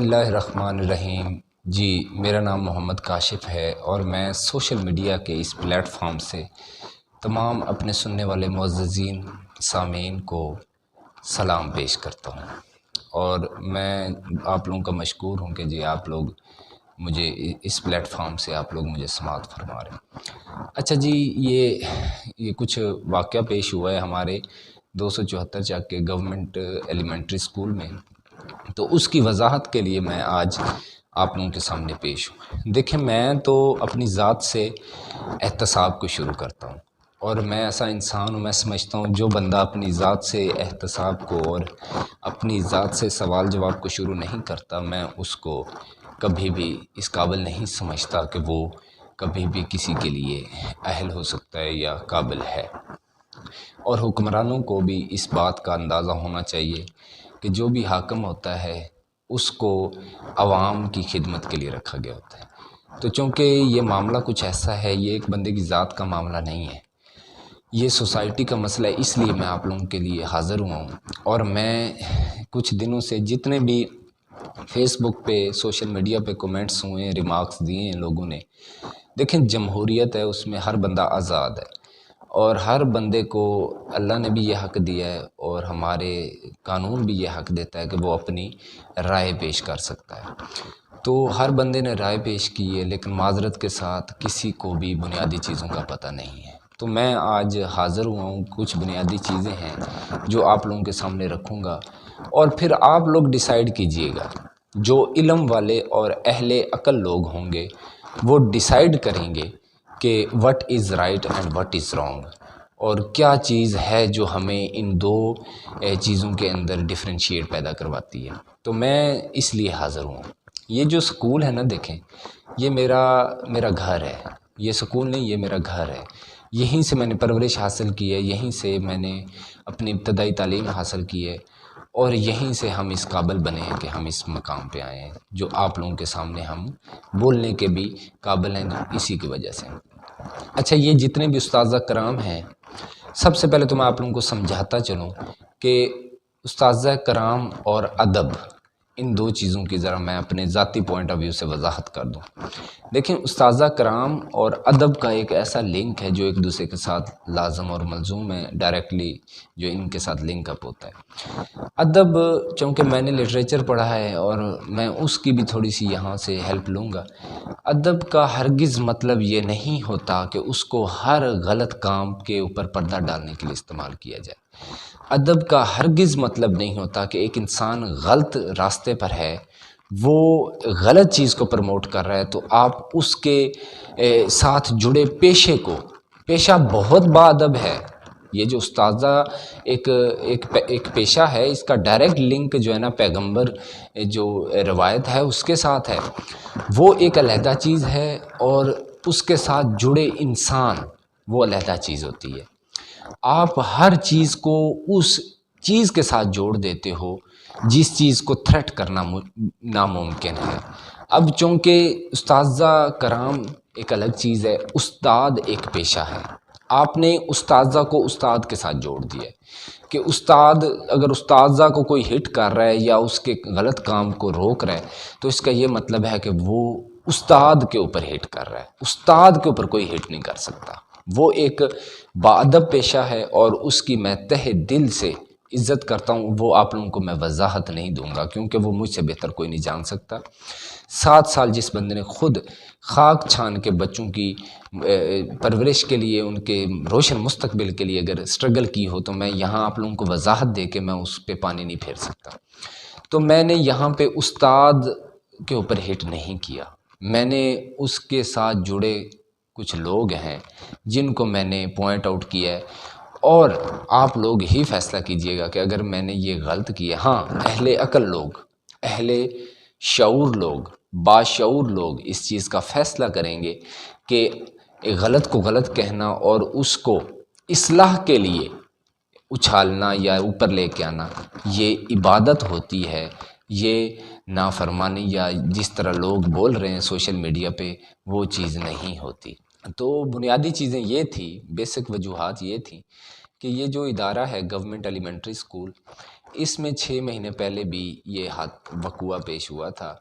اللہ الرحمن الرحیم۔ جی، میرا نام محمد کاشف ہے اور میں سوشل میڈیا کے اس پلیٹ فارم سے تمام اپنے سننے والے معززین سامعین کو سلام پیش کرتا ہوں، اور میں آپ لوگوں کا مشکور ہوں کہ جی آپ لوگ مجھے اس پلیٹ فارم سے آپ لوگ مجھے سماعت فرما رہے ہیں۔ اچھا جی، یہ کچھ واقعہ پیش ہوا ہے ہمارے 274 چک کے گورنمنٹ ایلیمنٹری اسکول میں، تو اس کی وضاحت کے لیے میں آج آپ لوگوں کے سامنے پیش ہوں۔ دیکھیں، میں تو اپنی ذات سے احتساب کو شروع کرتا ہوں، اور میں ایسا انسان ہوں، میں سمجھتا ہوں جو بندہ اپنی ذات سے احتساب کو اور اپنی ذات سے سوال جواب کو شروع نہیں کرتا، میں اس کو کبھی بھی اس قابل نہیں سمجھتا کہ وہ کبھی بھی کسی کے لیے اہل ہو سکتا ہے یا قابل ہے۔ اور حکمرانوں کو بھی اس بات کا اندازہ ہونا چاہیے کہ جو بھی حاکم ہوتا ہے اس کو عوام کی خدمت کے لیے رکھا گیا ہوتا ہے۔ تو چونکہ یہ معاملہ کچھ ایسا ہے، یہ ایک بندے کی ذات کا معاملہ نہیں ہے، یہ سوسائٹی کا مسئلہ ہے، اس لیے میں آپ لوگوں کے لیے حاضر ہوا ہوں۔ اور میں کچھ دنوں سے جتنے بھی فیس بک پہ، سوشل میڈیا پہ کومنٹس ہوئے ہیں، ریمارکس دیے ہیں لوگوں نے، دیکھیں جمہوریت ہے، اس میں ہر بندہ آزاد ہے، اور ہر بندے کو اللہ نے بھی یہ حق دیا ہے اور ہمارے قانون بھی یہ حق دیتا ہے کہ وہ اپنی رائے پیش کر سکتا ہے۔ تو ہر بندے نے رائے پیش کی ہے، لیکن معذرت کے ساتھ کسی کو بھی بنیادی چیزوں کا پتہ نہیں ہے۔ تو میں آج حاضر ہوا ہوں، کچھ بنیادی چیزیں ہیں جو آپ لوگوں کے سامنے رکھوں گا، اور پھر آپ لوگ ڈیسائیڈ کیجئے گا۔ جو علم والے اور اہل عقل لوگ ہوں گے وہ ڈیسائیڈ کریں گے کہ what is right and what is wrong, اور کیا چیز ہے جو ہمیں ان دو چیزوں کے اندر ڈفرینشیٹ پیدا کرواتی ہے۔ تو میں اس لیے حاضر ہوں۔ یہ جو سکول ہے نا، دیکھیں یہ میرا گھر ہے، یہ سکول نہیں، یہ میرا گھر ہے۔ یہیں سے میں نے پرورش حاصل کی ہے، یہیں سے میں نے اپنی ابتدائی تعلیم حاصل کی ہے، اور یہیں سے ہم اس قابل بنے ہیں کہ ہم اس مقام پہ آئے ہیں جو آپ لوگوں کے سامنے ہم بولنے کے بھی قابل ہیں، اسی کی وجہ سے۔ اچھا، یہ جتنے بھی اساتذہ کرام ہیں، سب سے پہلے تو میں آپ لوگوں کو سمجھاتا چلوں کہ اساتذہ کرام اور ادب، ان دو چیزوں کی ذرا میں اپنے ذاتی پوائنٹ آف ویو سے وضاحت کر دوں۔ دیکھیں، اساتذہ کرام اور ادب کا ایک ایسا لنک ہے جو ایک دوسرے کے ساتھ لازم اور ملزوم ہے، ڈائریکٹلی جو ان کے ساتھ لنک اپ ہوتا ہے۔ ادب، چونکہ میں نے لٹریچر پڑھا ہے اور میں اس کی بھی تھوڑی سی یہاں سے ہیلپ لوں گا۔ ادب کا ہرگز مطلب یہ نہیں ہوتا کہ اس کو ہر غلط کام کے اوپر پردہ ڈالنے کے لیے استعمال کیا جائے۔ ادب کا ہرگز مطلب نہیں ہوتا کہ ایک انسان غلط راستے پر ہے، وہ غلط چیز کو پروموٹ کر رہا ہے تو آپ اس کے ساتھ جڑے پیشہ بہت باادب ہے۔ یہ جو استاذہ ایک پیشہ ہے، اس کا ڈائریکٹ لنک جو ہے نا پیغمبر جو روایت ہے اس کے ساتھ ہے، وہ ایک علیحدہ چیز ہے، اور اس کے ساتھ جڑے انسان وہ علیحدہ چیز ہوتی ہے۔ آپ ہر چیز کو اس چیز کے ساتھ جوڑ دیتے ہو جس چیز کو تھریٹ کرنا ناممکن ہے۔ اب چونکہ اساتذہ کرام ایک الگ چیز ہے، استاد ایک پیشہ ہے۔ آپ نے استاذہ کو استاد کے ساتھ جوڑ دیا ہے کہ استاد، اگر استاذہ کو کوئی ہٹ کر رہا ہے یا اس کے غلط کام کو روک رہا ہے تو اس کا یہ مطلب ہے کہ وہ استاد کے اوپر ہٹ کر رہا ہے۔ استاد کے اوپر کوئی ہٹ نہیں کر سکتا، وہ ایک باادب پیشہ ہے، اور اس کی میں تہ دل سے عزت کرتا ہوں۔ وہ آپ لوگوں کو میں وضاحت نہیں دوں گا کیونکہ وہ مجھ سے بہتر کوئی نہیں جان سکتا۔ 7 سال جس بندے نے خود خاک چھان کے بچوں کی پرورش کے لیے، ان کے روشن مستقبل کے لیے اگر سٹرگل کی ہو، تو میں یہاں آپ لوگوں کو وضاحت دے کے میں اس پہ پانی نہیں پھیر سکتا۔ تو میں نے یہاں پہ استاد کے اوپر ہٹ نہیں کیا، میں نے اس کے ساتھ جڑے کچھ لوگ ہیں جن کو میں نے پوائنٹ آؤٹ کیا ہے، اور آپ لوگ ہی فیصلہ کیجئے گا کہ اگر میں نے یہ غلط کیا۔ ہاں، اہل عقل لوگ، اہل شعور لوگ، باشعور لوگ اس چیز کا فیصلہ کریں گے کہ غلط کو غلط کہنا اور اس کو اصلاح کے لیے اچھالنا یا اوپر لے کے آنا یہ عبادت ہوتی ہے، یہ نافرمانی یا جس طرح لوگ بول رہے ہیں سوشل میڈیا پہ وہ چیز نہیں ہوتی۔ تو بنیادی چیزیں یہ تھی، بیسک وجوہات یہ تھیں کہ یہ جو ادارہ ہے گورنمنٹ ایلیمنٹری اسکول، اس میں 6 مہینے پہلے بھی یہ وقوع پیش ہوا تھا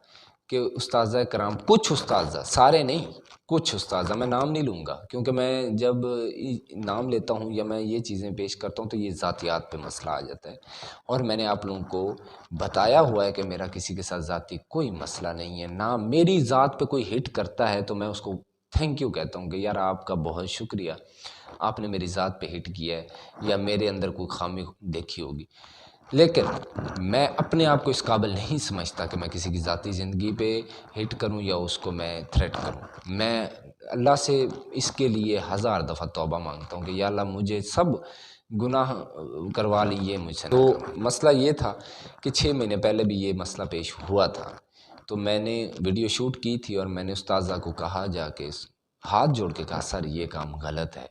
کہ استاذہ کرام، کچھ استاذہ، سارے نہیں، کچھ استاذہ، میں نام نہیں لوں گا کیونکہ میں جب نام لیتا ہوں یا میں یہ چیزیں پیش کرتا ہوں تو یہ ذاتیات پہ مسئلہ آ جاتا ہے، اور میں نے آپ لوگوں کو بتایا ہوا ہے کہ میرا کسی کے ساتھ ذاتی کوئی مسئلہ نہیں ہے، نہ میری ذات پہ کوئی ہٹ کرتا ہے تو میں اس کو تھینک یو کہتا ہوں کہ یار آپ کا بہت شکریہ، آپ نے میری ذات پہ ہٹ کیا ہے یا میرے اندر کوئی خامی دیکھی ہوگی، لیکن میں اپنے آپ کو اس قابل نہیں سمجھتا کہ میں کسی کی ذاتی زندگی پہ ہٹ کروں یا اس کو میں تھریٹ کروں۔ میں اللہ سے اس کے لیے 1000 دفعہ توبہ مانگتا ہوں کہ یا اللہ مجھے سب گناہ کروا لیے مجھ سے۔ تو مسئلہ یہ تھا کہ 6 مہینے پہلے بھی یہ مسئلہ پیش ہوا تھا، تو میں نے ویڈیو شوٹ کی تھی اور میں نے استاذہ کو کہا، جا کے ہاتھ جوڑ کے کہا سر یہ کام غلط ہے،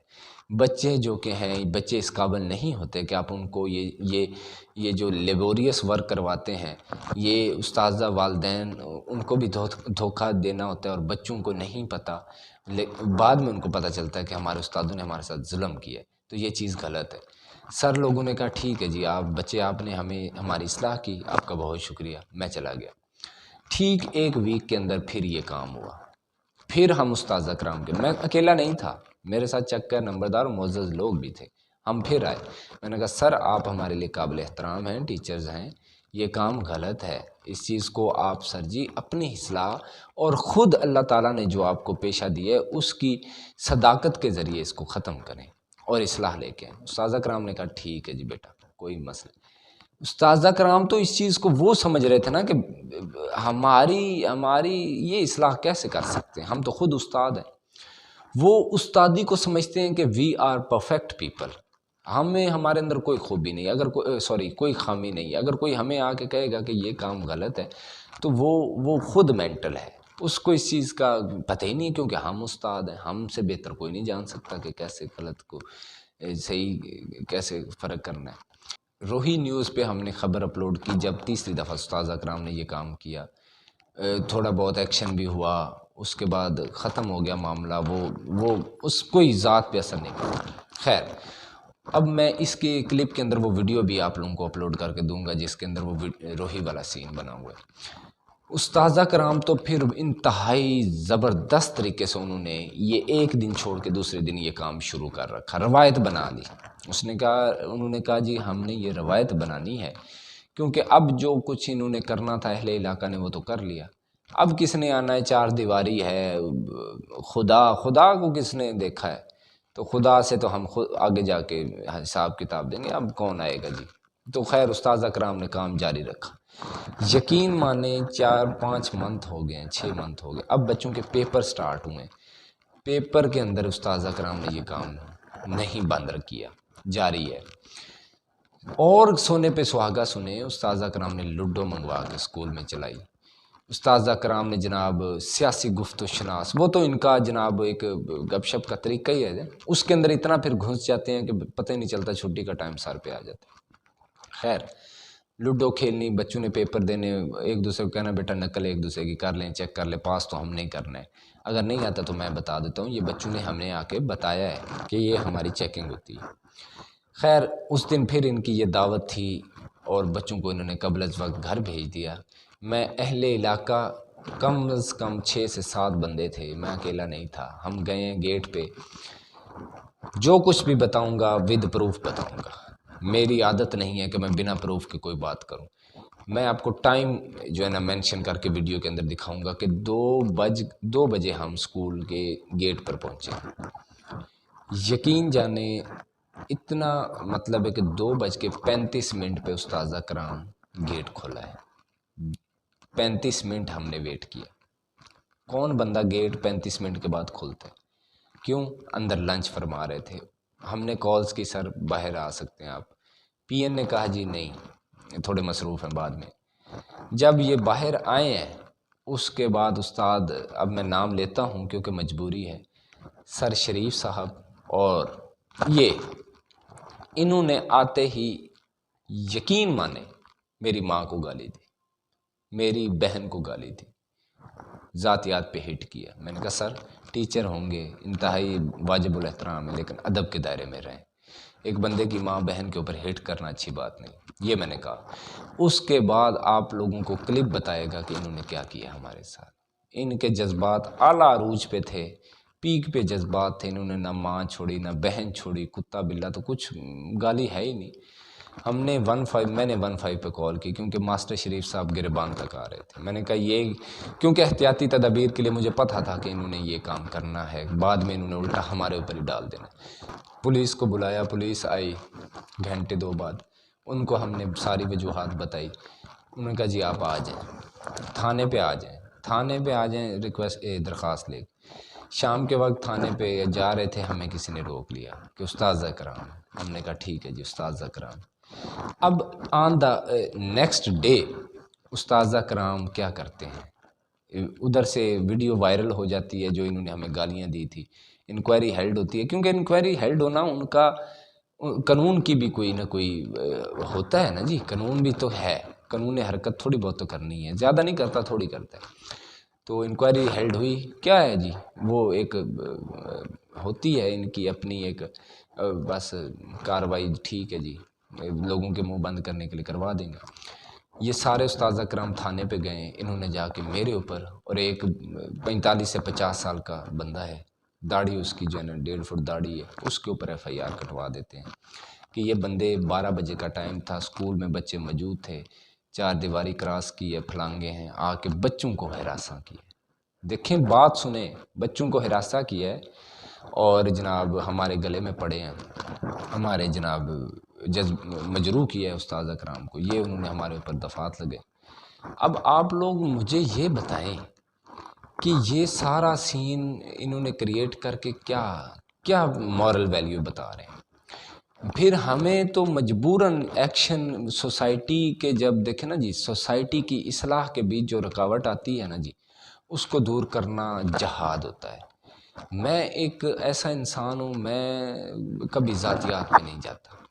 بچے جو کہ ہیں بچے اس قابل نہیں ہوتے کہ آپ ان کو یہ جو لیبوریس ورک کرواتے ہیں، یہ استاذہ والدین ان کو بھی دھوکہ دینا ہوتا ہے اور بچوں کو نہیں پتہ، بعد میں ان کو پتہ چلتا ہے کہ ہمارے استادوں نے ہمارے ساتھ ظلم کیا ہے، تو یہ چیز غلط ہے۔ سر لوگوں نے کہا ٹھیک ہے جی، آپ بچے آپ نے ہماری اصلاح کی، آپ کا بہت شکریہ، میں چلا گیا۔ ٹھیک 1 ویک کے اندر پھر یہ کام ہوا، پھر ہم استاذہ کرام کے، میں اکیلا نہیں تھا، میرے ساتھ چکر نمبردار معزز لوگ بھی تھے، ہم پھر آئے، میں نے کہا سر آپ ہمارے لیے قابل احترام ہیں، ٹیچرز ہیں، یہ کام غلط ہے، اس چیز کو آپ سر جی اپنی اصلاح اور خود اللہ تعالیٰ نے جو آپ کو پیشہ دی ہے اس کی صداقت کے ذریعے اس کو ختم کریں اور اصلاح لے کے آئیں۔ استاذہ کرام نے کہا ٹھیک ہے جی بیٹا، کوئی مسئلہ نہیں۔ استاذہ کرام تو اس چیز کو وہ سمجھ رہے تھے نا کہ ہماری یہ اصلاح کیسے کر سکتے ہیں، ہم تو خود استاد ہیں، وہ استادی کو سمجھتے ہیں کہ وی آر پرفیکٹ پیپل، ہمارے اندر کوئی خوبی نہیں، اگر کوئی خامی نہیں، اگر کوئی ہمیں آ کے کہے گا کہ یہ کام غلط ہے تو وہ خود مینٹل ہے، اس کو اس چیز کا پتہ ہی نہیں، کیونکہ ہم استاد ہیں، ہم سے بہتر کوئی نہیں جان سکتا کہ کیسے غلط کو صحیح کیسے فرق کرنا ہے۔ روہی نیوز پہ ہم نے خبر اپلوڈ کی جب تیسری دفعہ استاذہ کرام نے یہ کام کیا، تھوڑا بہت ایکشن بھی ہوا، اس کے بعد ختم ہو گیا معاملہ، وہ اس کوئی ذات پہ اثر نہیں پڑا۔ خیر، اب میں اس کے کلپ کے اندر وہ ویڈیو بھی آپ لوگوں کو اپلوڈ کر کے دوں گا جس کے اندر وہ روہی والا سین بنا ہوا ہے۔ استاذہ کرام تو پھر انتہائی زبردست طریقے سے انہوں نے یہ ایک دن چھوڑ کے دوسرے دن یہ کام شروع کر رکھا، روایت بنا لی۔ انہوں نے کہا جی ہم نے یہ روایت بنانی ہے کیونکہ اب جو کچھ انہوں نے کرنا تھا اہل علاقہ نے وہ تو کر لیا، اب کس نے آنا ہے، 4 دیواری ہے، خدا کو کس نے دیکھا ہے، تو خدا سے تو ہم خود آگے جا کے حساب کتاب دیں گے، اب کون آئے گا جی۔ تو خیر استاذہ کرام نے کام جاری رکھا، یقین مانیں 4-5 منتھ ہو گئے، 6 منتھ ہو گئے، اب بچوں کے پیپر سٹارٹ ہوئے، پیپر کے اندر استاذہ کرام نے یہ کام نہیں بند کیا، جاری ہے۔ اور سونے پہ سہاگا سنے، استاذہ کرام نے لوڈو منگوا کے اسکول میں چلائی، استاذہ کرام نے جناب سیاسی گفت و شناس، وہ تو ان کا جناب ایک گپ شپ کا طریقہ ہی ہے، اس کے اندر اتنا پھر گھس جاتے ہیں کہ پتہ ہی نہیں چلتا، چھٹی کا ٹائم سر پہ آ جاتا ہے۔ خیر لوڈو کھیلنی، بچوں نے پیپر دینے، ایک دوسرے کو کہنا بیٹا نقل ایک دوسرے کی کر لیں، چیک کر لیں، پاس تو ہم نہیں کرنا ہے، اگر نہیں آتا تو میں بتا دیتا ہوں، یہ بچوں نے ہمیں آ کے بتایا ہے کہ یہ ہماری چیکنگ ہوتی ہے۔ خیر اس دن پھر ان کی یہ دعوت تھی اور بچوں کو انہوں نے قبل از وقت گھر بھیج دیا، میں اہل علاقہ کم از کم 6 سے 7 بندے تھے، میں اکیلا نہیں تھا، ہم گئے گیٹ پہ، جو کچھ بھی بتاؤں گا ود پروف بتاؤں گا، میری عادت نہیں ہے کہ میں بنا پروف کے کوئی بات کروں، میں آپ کو ٹائم جو ہے نا مینشن کر کے ویڈیو کے اندر دکھاؤں گا کہ 2 بجے ہم اسکول کے گیٹ پر پہنچے، یقین جانے اتنا مطلب ہے کہ 2:35 پہ استاذہ کرام گیٹ کھولا ہے، 35 منٹ ہم نے ویٹ کیا، کون بندہ گیٹ 35 منٹ کے بعد کھولتا ہے، کیوں؟ اندر لنچ فرما رہے تھے، ہم نے کالز کی سر باہر آ سکتے ہیں آپ، پی این نے کہا جی نہیں تھوڑے مصروف ہیں بعد میں، جب یہ باہر آئے ہیں اس کے بعد استاد، اب میں نام لیتا ہوں کیونکہ مجبوری ہے، سر شریف صاحب اور یہ انہوں نے آتے ہی یقین مانے میری ماں کو گالی دی، میری بہن کو گالی دی، ذاتیات پہ ہٹ کیا۔ میں نے کہا سر ٹیچر ہوں گے، انتہائی واجب الاحترام ہے، لیکن ادب کے دائرے میں رہیں، ایک بندے کی ماں بہن کے اوپر ہیٹ کرنا اچھی بات نہیں، یہ میں نے کہا۔ اس کے بعد آپ لوگوں کو کلپ بتائے گا کہ انہوں نے کیا کیا ہمارے ساتھ۔ ان کے جذبات اعلیٰ عروج پہ تھے، پیک پہ جذبات تھے، انہوں نے نہ ماں چھوڑی نہ بہن چھوڑی، کتا بلا تو کچھ گالی ہے ہی نہیں۔ میں نے 15 پہ کال کی کیونکہ ماسٹر شریف صاحب گربان تک آ رہے تھے۔ میں نے کہا یہ کیونکہ احتیاطی تدابیر کے لیے مجھے پتہ تھا کہ انہوں نے یہ کام کرنا ہے، بعد میں انہوں نے الٹا ہمارے اوپر ہی ڈال دینا۔ پولیس کو بلایا، پولیس آئی گھنٹے 2 بعد، ان کو ہم نے ساری وجوہات بتائی۔ انہوں نے کہا جی آپ آ جائیں، تھانے پہ آ جائیں، تھانے پہ آ جائیں، درخواست لے۔ شام کے وقت تھانے پہ جا رہے تھے، ہمیں کسی نے روک لیا کہ استاذ اکرام۔ ہم نے کہا ٹھیک ہے جی استاذ اکرام۔ اب آن دا نیکسٹ ڈے استاذ اکرام کیا کرتے ہیں، ادھر سے ویڈیو وائرل ہو جاتی ہے جو انہوں نے ہمیں گالیاں دی تھی۔ انکوائری ہیلڈ ہوتی ہے، کیونکہ انکوائری ہیلڈ ہونا ان کا قانون کی بھی کوئی نہ کوئی ہوتا ہے نا جی، قانون بھی تو ہے، قانون حرکت تھوڑی بہت تو کرنی ہے، زیادہ نہیں کرتا تھوڑی کرتا ہے۔ تو انکوائری ہیلڈ ہوئی، کیا ہے جی وہ ایک ہوتی ہے ان کی اپنی ایک بس کاروائی، ٹھیک ہے جی لوگوں کے منہ بند کرنے کے لیے کروا دیں گے۔ یہ سارے استاذ اکرام تھانے پہ گئے، انہوں نے جا کے میرے اوپر، اور ایک 45 سے 50 سال کا بندہ ہے، داڑھی اس کی جو ہے نا 1.5 فٹ داڑھی ہے، اس کے اوپر FIR کٹوا دیتے ہیں کہ یہ بندے 12 بجے کا ٹائم تھا، اسکول میں بچے موجود تھے، 4 دیواری کراس کی ہے، پھلانگے ہیں، آ کے بچوں کو ہراساں کیا۔ دیکھیں بات سنیں، بچوں کو ہراساں کیا ہے اور جناب ہمارے گلے میں پڑے ہیں، ہمارے جناب مجروح کیا ہے استاذ اکرام کو، یہ انہوں نے ہمارے اوپر دفعات لگے۔ اب آپ لوگ مجھے یہ بتائیں کہ یہ سارا سین انہوں نے کریٹ کر کے کیا مورل ویلیو بتا رہے ہیں۔ پھر ہمیں تو مجبوراً ایکشن سوسائٹی کے، جب دیکھیں نا جی سوسائٹی کی اصلاح کے بیچ جو رکاوٹ آتی ہے نا جی، اس کو دور کرنا جہاد ہوتا ہے۔ میں ایک ایسا انسان ہوں، میں کبھی ذاتیات پہ نہیں جاتا۔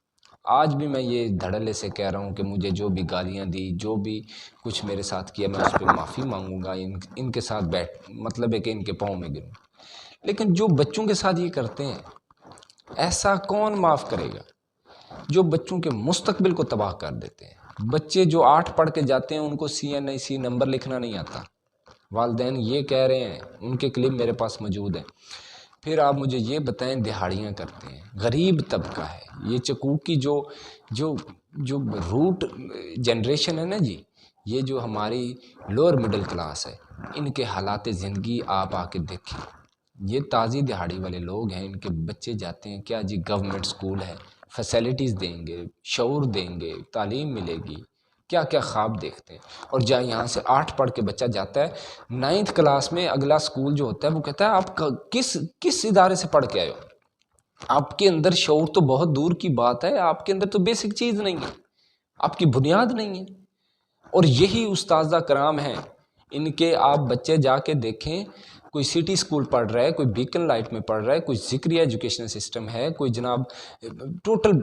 آج بھی میں یہ دھڑلے سے کہہ رہا ہوں کہ مجھے جو بھی گالیاں دی، جو بھی کچھ میرے ساتھ کیا، میں اس پہ معافی مانگوں گا، ان کے ساتھ مطلب ہے کہ ان کے پاؤں میں گروں۔ لیکن جو بچوں کے ساتھ یہ کرتے ہیں، ایسا کون معاف کرے گا؟ جو بچوں کے مستقبل کو تباہ کر دیتے ہیں، بچے جو 8 پڑھ کے جاتے ہیں ان کو CNIC نمبر لکھنا نہیں آتا، والدین یہ کہہ رہے ہیں، ان کے کلپ میرے پاس موجود ہیں۔ پھر آپ مجھے یہ بتائیں، دہاڑیاں کرتے ہیں، غریب طبقہ ہے، یہ چکوک کی جو روٹ جنریشن ہے نا جی، یہ جو ہماری لوور مڈل کلاس ہے، ان کے حالات زندگی آپ آ کے دیکھیں۔ یہ تازی دہاڑی والے لوگ ہیں، ان کے بچے جاتے ہیں، کیا جی گورنمنٹ سکول ہے، فیسلٹیز دیں گے، شعور دیں گے، تعلیم ملے گی، کیا کیا خواب دیکھتے ہیں۔ اور جہاں یہاں سے 8 پڑھ کے بچہ جاتا ہے، 9th کلاس میں اگلا سکول جو ہوتا ہے وہ کہتا ہے آپ کس ادارے سے پڑھ کے آئے ہو؟ آپ کے اندر شعور تو بہت دور کی بات ہے، آپ کے اندر تو بیسک چیز نہیں ہے، آپ کی بنیاد نہیں ہے۔ اور یہی استاذہ کرام ہیں، ان کے آپ بچے جا کے دیکھیں، کوئی سٹی سکول پڑھ رہا ہے، کوئی بیکن لائٹ میں پڑھ رہا ہے، کوئی ذکریہ ایجوکیشن سسٹم ہے، کوئی جناب ٹوٹل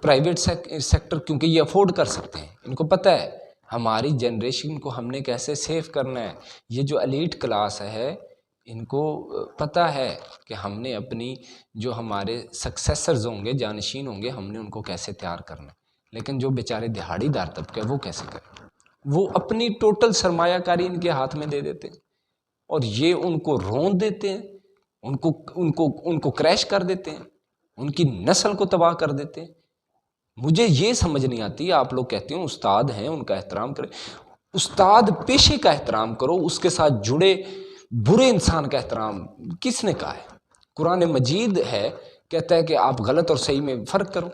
پرائیویٹ سیکٹر، کیونکہ یہ افورڈ کر سکتے ہیں، ان کو پتہ ہے ہماری جنریشن کو ہم نے کیسے سیو کرنا ہے۔ یہ جو ایلیٹ کلاس ہے، ان کو پتہ ہے کہ ہم نے اپنی جو ہمارے سکسیسرز ہوں گے، جانشین ہوں گے، ہم نے ان کو کیسے تیار کرنا ہے۔ لیکن جو بیچارے دہاڑی دار طبقہ ہے وہ کیسے کریں؟ وہ اپنی ٹوٹل سرمایہ کاری ان کے ہاتھ میں دے دیتے ہیں اور یہ ان کو روند دیتے ہیں، ان کو کریش کر دیتے ہیں، ان کی نسل کو تباہ کر دیتے ہیں۔ مجھے یہ سمجھ نہیں آتی، آپ لوگ کہتے ہیں استاد ہیں ان کا احترام کریں، استاد پیشے کا احترام کرو، اس کے ساتھ جڑے برے انسان کا احترام کس نے کہا ہے؟ قرآن مجید ہے، کہتا ہے کہ آپ غلط اور صحیح میں فرق کرو۔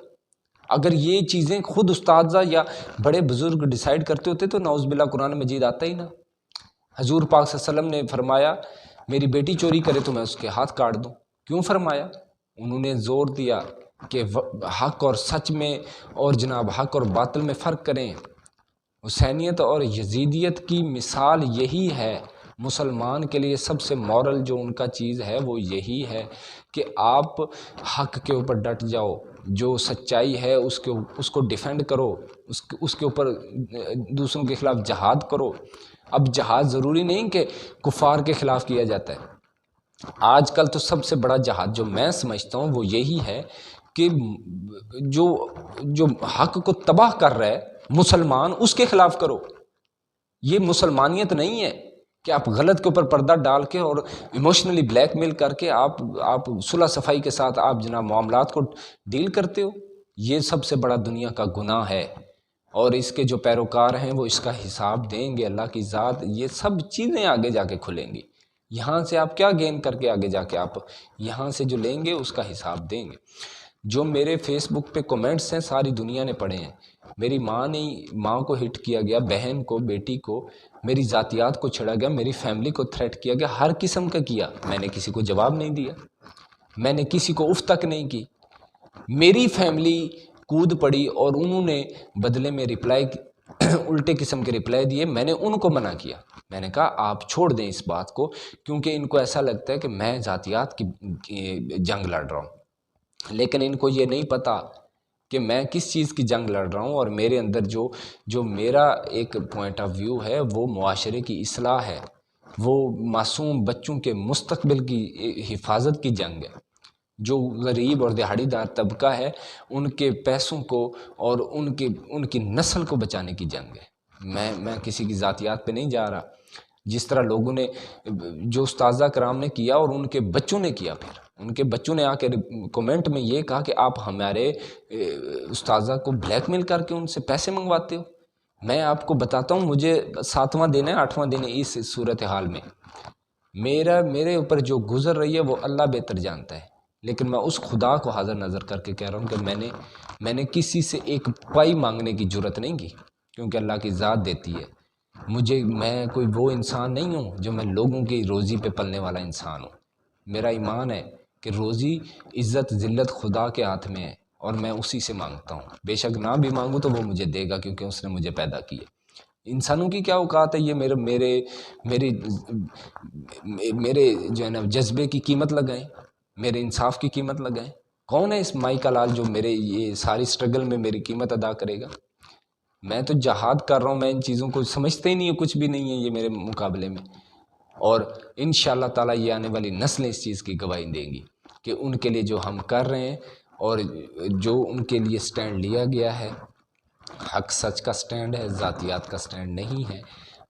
اگر یہ چیزیں خود استاذہ یا بڑے بزرگ ڈیسائیڈ کرتے ہوتے تو نعوذ باللہ قرآن مجید آتا ہی نہ۔ حضور پاک صلی اللہ علیہ وسلم نے فرمایا میری بیٹی چوری کرے تو میں اس کے ہاتھ کاٹ دوں، کیوں فرمایا؟ انہوں نے زور دیا کہ حق اور سچ میں اور جناب حق اور باطل میں فرق کریں۔ حسینیت اور یزیدیت کی مثال یہی ہے، مسلمان کے لیے سب سے مورل جو ان کا چیز ہے وہ یہی ہے کہ آپ حق کے اوپر ڈٹ جاؤ، جو سچائی ہے اس کو ڈیفینڈ کرو، اس کے اوپر دوسروں کے خلاف جہاد کرو۔ اب جہاد ضروری نہیں کہ کفار کے خلاف کیا جاتا ہے، آج کل تو سب سے بڑا جہاد جو میں سمجھتا ہوں وہ یہی ہے کہ جو جو حق کو تباہ کر رہا ہے مسلمان، اس کے خلاف کرو۔ یہ مسلمانیت نہیں ہے کہ آپ غلط کے اوپر پردہ ڈال کے اور ایموشنلی بلیک میل کر کے آپ صلح صفائی کے ساتھ آپ جناب معاملات کو ڈیل کرتے ہو۔ یہ سب سے بڑا دنیا کا گناہ ہے، اور اس کے جو پیروکار ہیں وہ اس کا حساب دیں گے اللہ کی ذات۔ یہ سب چیزیں آگے جا کے کھلیں گی۔ یہاں سے آپ کیا گین کر کے آگے جا کے آپ یہاں سے جو لیں گے اس کا حساب دیں گے۔ جو میرے فیس بک پہ کومنٹس ہیں ساری دنیا نے پڑھے ہیں۔ میری ماں کو ہٹ کیا گیا، بہن کو، بیٹی کو، میری ذاتیات کو چھڑا گیا، میری فیملی کو تھریٹ کیا گیا، ہر قسم کا کیا۔ میں نے کسی کو جواب نہیں دیا، میں نے کسی کو اف تک نہیں کی۔ میری فیملی کود پڑی اور انہوں نے بدلے میں رپلائی الٹے قسم کے رپلائی دیے۔ میں نے ان کو منع کیا، میں نے کہا آپ چھوڑ دیں اس بات کو، کیونکہ ان کو ایسا لگتا ہے کہ میں ذاتیات کی جنگ لڑ رہا ہوں، لیکن ان کو یہ نہیں پتہ کہ میں کس چیز کی جنگ لڑ رہا ہوں۔ اور میرے اندر جو میرا ایک پوائنٹ آف ویو ہے وہ معاشرے کی اصلاح ہے، وہ معصوم بچوں کے مستقبل کی حفاظت کی جنگ ہے۔ جو غریب اور دہاڑی دار طبقہ ہے ان کے پیسوں کو اور ان کی نسل کو بچانے کی جنگ ہے۔ میں کسی کی ذاتیات پہ نہیں جا رہا، جس طرح لوگوں نے جو استاذہ کرام نے کیا اور ان کے بچوں نے کیا، پھر ان کے بچوں نے آ کے کومنٹ میں یہ کہا کہ آپ ہمارے استاذہ کو بلیک میل کر کے ان سے پیسے منگواتے ہو۔ میں آپ کو بتاتا ہوں، مجھے 7واں دن ہے 8واں دن ہے اس صورتحال میں، میرے اوپر جو گزر رہی ہے وہ اللہ بہتر جانتا ہے، لیکن میں اس خدا کو حاضر نظر کر کے کہہ رہا ہوں کہ میں نے کسی سے ایک پائی مانگنے کی جرت نہیں کی، کیونکہ اللہ کی ذات دیتی ہے۔ میں کوئی وہ انسان نہیں ہوں جو میں لوگوں کی روزی پہ پلنے والا انسان ہوں۔ میرا ایمان ہے کہ روزی عزت ذلت خدا کے ہاتھ میں ہے، اور میں اسی سے مانگتا ہوں۔ بے شک نہ بھی مانگوں تو وہ مجھے دے گا، کیونکہ اس نے مجھے پیدا کیا۔ انسانوں کی کیا اوقات ہے یہ میرے جو ہے نا جذبے کی قیمت لگائیں، میرے انصاف کی قیمت لگائیں؟ کون ہے اس مائی کا لال جو میرے یہ ساری سٹرگل میں میری قیمت ادا کرے گا؟ میں تو جہاد کر رہا ہوں، میں ان چیزوں کو سمجھتے ہی نہیں ہوں، کچھ بھی نہیں ہے یہ میرے مقابلے میں۔ اور انشاءاللہ تعالیٰ یہ آنے والی نسلیں اس چیز کی گواہی دیں گی کہ ان کے لیے جو ہم کر رہے ہیں اور جو ان کے لیے سٹینڈ لیا گیا ہے، حق سچ کا سٹینڈ ہے، ذاتیات کا سٹینڈ نہیں ہے۔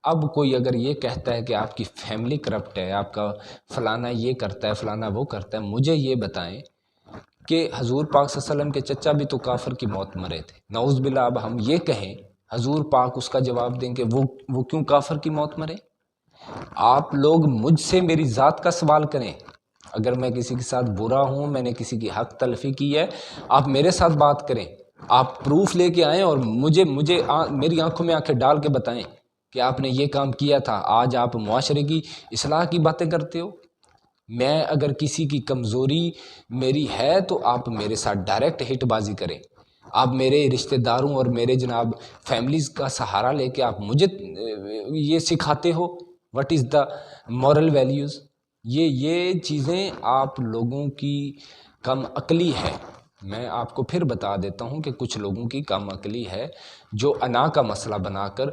اب کوئی اگر یہ کہتا ہے کہ آپ کی فیملی کرپٹ ہے، آپ کا فلانا یہ کرتا ہے فلانا وہ کرتا ہے، مجھے یہ بتائیں کہ حضور پاک صلی اللہ علیہ وسلم کے چچا بھی تو کافر کی موت مرے تھے۔ نعوذ باللہ اب ہم یہ کہیں، حضور پاک اس کا جواب دیں کہ وہ کیوں کافر کی موت مرے؟ آپ لوگ مجھ سے میری ذات کا سوال کریں، اگر میں کسی کے ساتھ برا ہوں، میں نے کسی کی حق تلفی کی ہے، آپ میرے ساتھ بات کریں، آپ پروف لے کے آئیں اور مجھے میری آنکھوں میں آنکھیں ڈال کے بتائیں کہ آپ نے یہ کام کیا تھا۔ آج آپ معاشرے کی اصلاح کی باتیں کرتے ہو۔ میں اگر کسی کی کمزوری میری ہے تو آپ میرے ساتھ ڈائریکٹ ہٹ بازی کریں۔ آپ میرے رشتہ داروں اور میرے جناب فیملیز کا سہارا لے کے آپ مجھے یہ سکھاتے ہو what is the moral values. یہ چیزیں آپ لوگوں کی کم عقلی ہے۔ میں آپ کو پھر بتا دیتا ہوں کہ کچھ لوگوں کی کم عقلی ہے جو انا کا مسئلہ بنا کر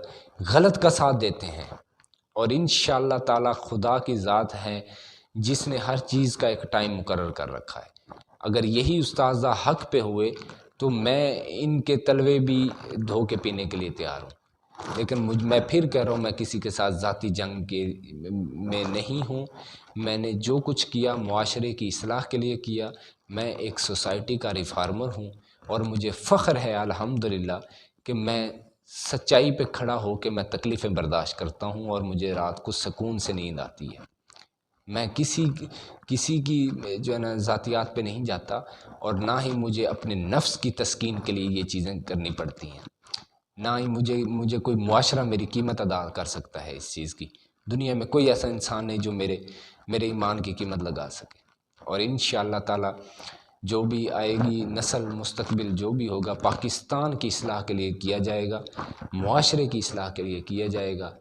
غلط کا ساتھ دیتے ہیں، اور انشاءاللہ تعالی خدا کی ذات ہے جس نے ہر چیز کا ایک ٹائم مقرر کر رکھا ہے۔ اگر یہی استاذہ حق پہ ہوئے تو میں ان کے تلوے بھی دھو کے پینے کے لیے تیار ہوں، لیکن میں پھر کہہ رہا ہوں میں کسی کے ساتھ ذاتی جنگ میں نہیں ہوں۔ میں نے جو کچھ کیا معاشرے کی اصلاح کے لیے کیا۔ میں ایک سوسائٹی کا ریفارمر ہوں، اور مجھے فخر ہے الحمدللہ کہ میں سچائی پہ کھڑا ہو کے میں تکلیفیں برداشت کرتا ہوں، اور مجھے رات کو سکون سے نیند آتی ہے۔ میں کسی کی جو ہے نا ذاتیات پہ نہیں جاتا، اور نہ ہی مجھے اپنے نفس کی تسکین کے لیے یہ چیزیں کرنی پڑتی ہیں، نہ ہی مجھے کوئی معاشرہ میری قیمت ادا کر سکتا ہے اس چیز کی۔ دنیا میں کوئی ایسا انسان نہیں جو میرے ایمان کی قیمت لگا سکے۔ اور انشاءاللہ تعالی جو بھی آئے گی نسل مستقبل جو بھی ہوگا، پاکستان کی اصلاح کے لیے کیا جائے گا، معاشرے کی اصلاح کے لیے کیا جائے گا،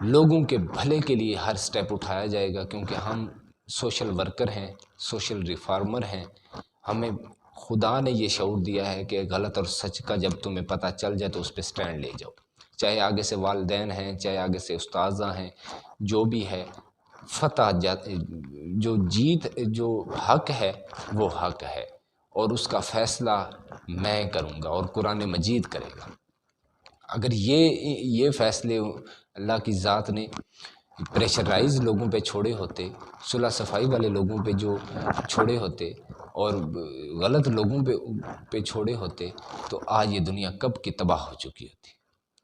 لوگوں کے بھلے کے لیے ہر سٹیپ اٹھایا جائے گا، کیونکہ ہم سوشل ورکر ہیں، سوشل ریفارمر ہیں۔ ہمیں خدا نے یہ شعور دیا ہے کہ غلط اور سچ کا جب تمہیں پتہ چل جائے تو اس پہ سٹینڈ لے جاؤ، چاہے آگے سے والدین ہیں، چاہے آگے سے استاذہ ہیں، جو بھی ہے فتح جو حق ہے وہ حق ہے، اور اس کا فیصلہ میں کروں گا اور قرآن مجید کرے گا۔ اگر یہ فیصلے اللہ کی ذات نے پریشرائز لوگوں پہ چھوڑے ہوتے، صلح صفائی والے لوگوں پہ جو چھوڑے ہوتے اور غلط لوگوں پہ چھوڑے ہوتے تو آج یہ دنیا کب کی تباہ ہو چکی ہوتی۔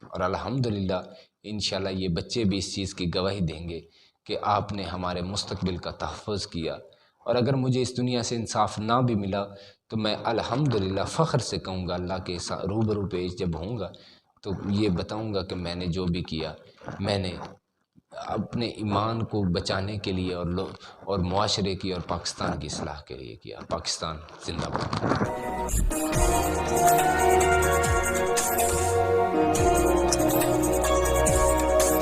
اور الحمدللہ انشاءاللہ یہ بچے بھی اس چیز کی گواہی دیں گے کہ آپ نے ہمارے مستقبل کا تحفظ کیا۔ اور اگر مجھے اس دنیا سے انصاف نہ بھی ملا تو میں الحمدللہ فخر سے کہوں گا، اللہ کے روبرو پیش جب ہوں گا تو یہ بتاؤں گا کہ میں نے جو بھی کیا میں نے اپنے ایمان کو بچانے کے لیے اور معاشرے کی اور پاکستان کی اصلاح کے لیے کیا۔ پاکستان زندہ باد۔